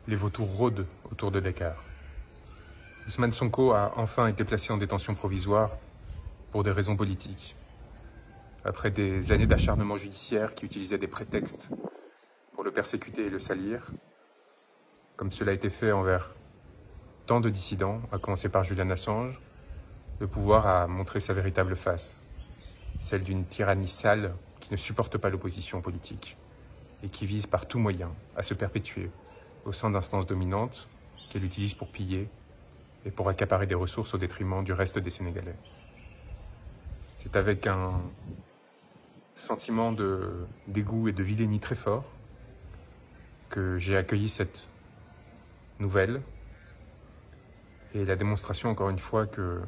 les vautours rôdent autour de Dakar. Ousmane Sonko a enfin été placé en détention provisoire pour des raisons politiques. Après des années d'acharnement judiciaire qui utilisaient des prétextes pour le persécuter et le salir, comme cela a été fait envers tant de dissidents, à commencer par Julian Assange, le pouvoir a montré sa véritable face, celle d'une tyrannie sale qui ne supporte pas l'opposition politique et qui vise par tout moyen à se perpétuer au sein d'instances dominantes qu'elle utilise pour piller et pour accaparer des ressources au détriment du reste des Sénégalais. C'est avec un sentiment de dégoût et de vilainie très fort que j'ai accueilli cette nouvelle et la démonstration, encore une fois, que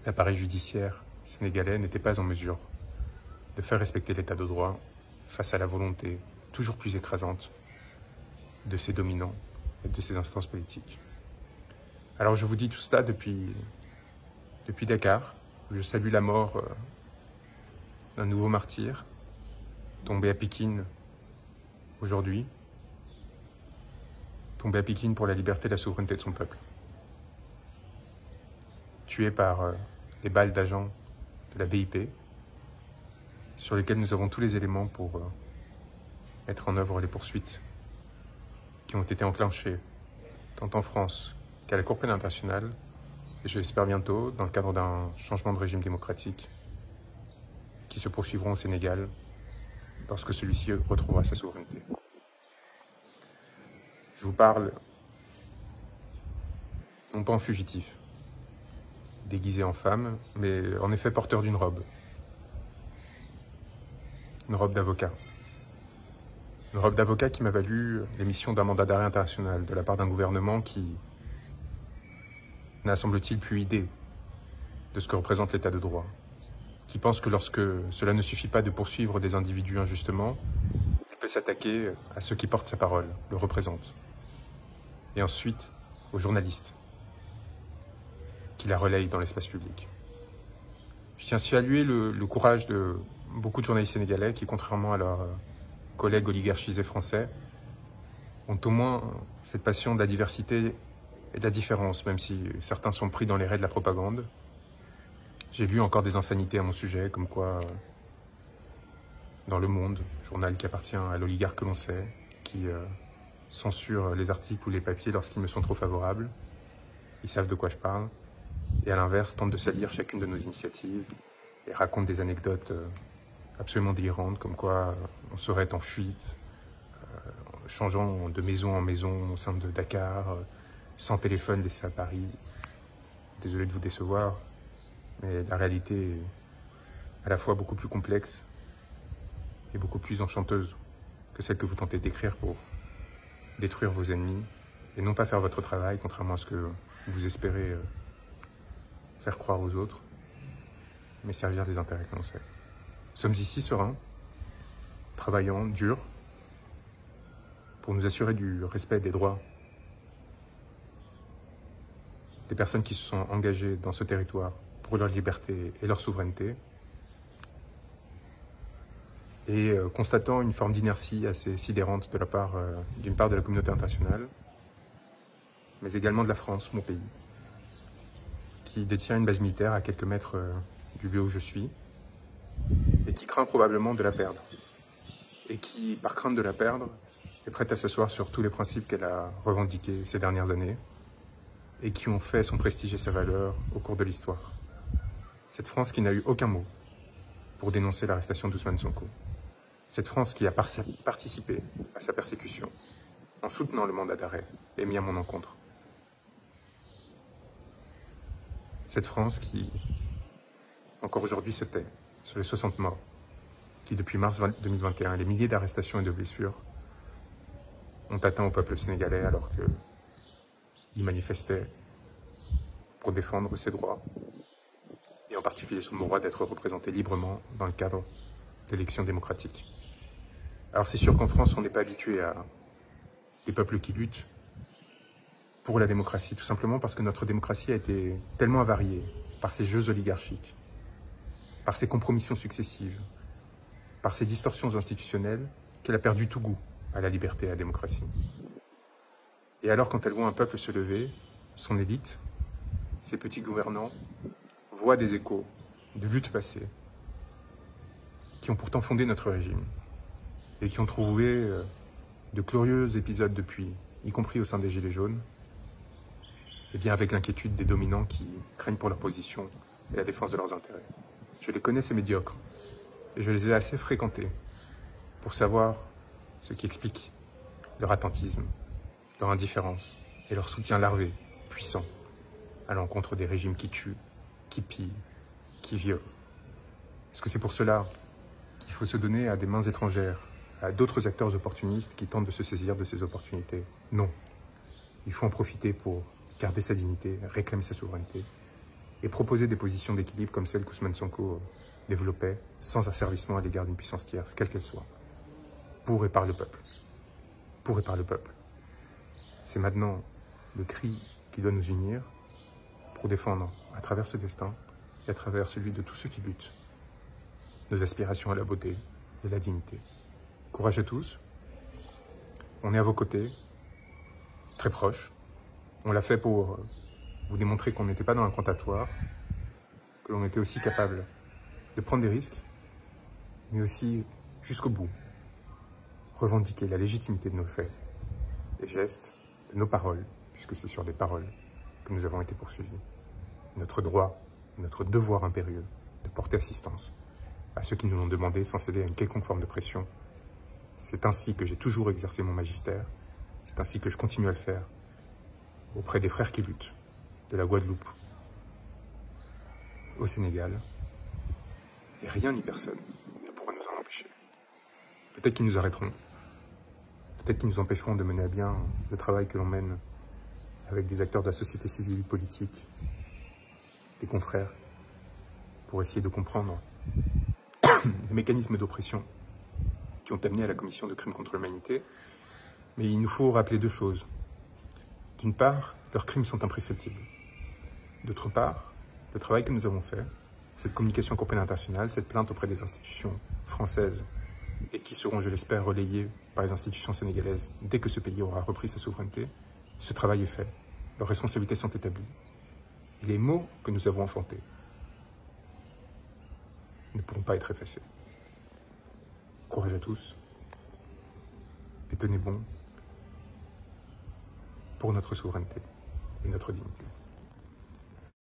l'appareil judiciaire sénégalais n'était pas en mesure de faire respecter l'état de droit face à la volonté toujours plus écrasante de ses dominants et de ses instances politiques. Alors je vous dis tout cela depuis Dakar, où je salue la mort d'un nouveau martyr, tombé à Pékin aujourd'hui, tombé à Pékin pour la liberté et la souveraineté de son peuple. Tué par les balles d'agents de la BIP, sur lesquels nous avons tous les éléments pour mettre en œuvre les poursuites qui ont été enclenchées tant en France qu'à la Cour pénale internationale, et je l'espère bientôt, dans le cadre d'un changement de régime démocratique, qui se poursuivront au Sénégal lorsque celui-ci retrouvera sa souveraineté. Je vous parle non pas en fugitif, déguisé en femme, mais en effet porteur d'une robe. Une robe d'avocat. Une robe d'avocat qui m'a valu l'émission d'un mandat d'arrêt international de la part d'un gouvernement qui n'a, semble-t-il, plus idée de ce que représente l'état de droit, qui pense que lorsque cela ne suffit pas de poursuivre des individus injustement, il peut s'attaquer à ceux qui portent sa parole, le représentent, et ensuite aux journalistes qui la relayent dans l'espace public. Je tiens à saluer le courage de beaucoup de journalistes sénégalais qui, contrairement à leurs collègues oligarchisés français, ont au moins cette passion de la diversité et de la différence, même si certains sont pris dans les raies de la propagande. J'ai lu encore des insanités à mon sujet, comme quoi, dans Le Monde, journal qui appartient à l'oligarque que l'on sait, qui censure les articles ou les papiers lorsqu'ils me sont trop favorables, ils savent de quoi je parle, et à l'inverse, tente de salir chacune de nos initiatives et raconte des anecdotes absolument délirantes, comme quoi on serait en fuite, changeant de maison en maison au sein de Dakar, sans téléphone laissé à Paris. Désolé de vous décevoir, mais la réalité est à la fois beaucoup plus complexe et beaucoup plus enchanteuse que celle que vous tentez d'écrire pour détruire vos ennemis et non pas faire votre travail, contrairement à ce que vous espérez faire croire aux autres, mais servir des intérêts que l'on sait. Nous sommes ici sereins, travaillant, dur, pour nous assurer du respect des droits des personnes qui se sont engagées dans ce territoire pour leur liberté et leur souveraineté, et constatant une forme d'inertie assez sidérante de la part, d'une part de la communauté internationale, mais également de la France, mon pays, qui détient une base militaire à quelques mètres du lieu où je suis, et qui craint probablement de la perdre, et qui, par crainte de la perdre, est prête à s'asseoir sur tous les principes qu'elle a revendiqués ces dernières années, et qui ont fait son prestige et sa valeur au cours de l'histoire. Cette France qui n'a eu aucun mot pour dénoncer l'arrestation d'Ousmane Sonko. Cette France qui a participé à sa persécution en soutenant le mandat d'arrêt émis à mon encontre. Cette France qui, encore aujourd'hui, se tait sur les 60 morts, qui depuis mars 2021, les milliers d'arrestations et de blessures ont atteint au peuple sénégalais alors qu'il manifestait pour défendre ses droits, et en particulier son droit d'être représenté librement dans le cadre d'élections démocratiques. Alors c'est sûr qu'en France, on n'est pas habitué à des peuples qui luttent pour la démocratie, tout simplement parce que notre démocratie a été tellement avariée par ces jeux oligarchiques, par ces compromissions successives, par ces distorsions institutionnelles, qu'elle a perdu tout goût à la liberté et à la démocratie. Et alors, quand elles voient un peuple se lever, son élite, ses petits gouvernants, voient des échos de luttes passées, qui ont pourtant fondé notre régime, et qui ont trouvé de glorieux épisodes depuis, y compris au sein des Gilets jaunes, et bien avec l'inquiétude des dominants qui craignent pour leur position et la défense de leurs intérêts. Je les connais, ces médiocres, et je les ai assez fréquentés pour savoir ce qui explique leur attentisme, leur indifférence et leur soutien larvé, puissant, à l'encontre des régimes qui tuent, qui pillent, qui violent. Est-ce que c'est pour cela qu'il faut se donner à des mains étrangères, à d'autres acteurs opportunistes qui tentent de se saisir de ces opportunités? Non. Il faut en profiter pour garder sa dignité, réclamer sa souveraineté et proposer des positions d'équilibre comme celles qu'Ousmane Sonko développait, sans asservissement à l'égard d'une puissance tierce, quelle qu'elle soit, pour et par le peuple. Pour et par le peuple. C'est maintenant le cri qui doit nous unir pour défendre, à travers ce destin et à travers celui de tous ceux qui luttent, nos aspirations à la beauté et la dignité. Courage à tous. On est à vos côtés, très proches. On l'a fait pour vous démontrer qu'on n'était pas dans un comptatoire, que l'on était aussi capable de prendre des risques, mais aussi, jusqu'au bout, revendiquer la légitimité de nos faits, des gestes, de nos paroles, puisque c'est sur des paroles que nous avons été poursuivis. Notre droit et notre devoir impérieux de porter assistance à ceux qui nous l'ont demandé sans céder à une quelconque forme de pression. C'est ainsi que j'ai toujours exercé mon magistère, c'est ainsi que je continue à le faire auprès des frères qui luttent, de la Guadeloupe au Sénégal, et rien ni personne ne pourra nous en empêcher. Peut-être qu'ils nous arrêteront, peut-être qu'ils nous empêcheront de mener à bien le travail que l'on mène avec des acteurs de la société civile, politique, des confrères, pour essayer de comprendre les mécanismes d'oppression qui ont amené à la commission de crimes contre l'humanité. Mais il nous faut rappeler deux choses. D'une part, leurs crimes sont imprescriptibles. D'autre part, le travail que nous avons fait, cette communication en Cour pénale internationale, cette plainte auprès des institutions françaises et qui seront, je l'espère, relayées par les institutions sénégalaises dès que ce pays aura repris sa souveraineté, ce travail est fait. Leurs responsabilités sont établies. Et les mots que nous avons enfantés ne pourront pas être effacés. Courage à tous et tenez bon pour notre souveraineté et notre dignité.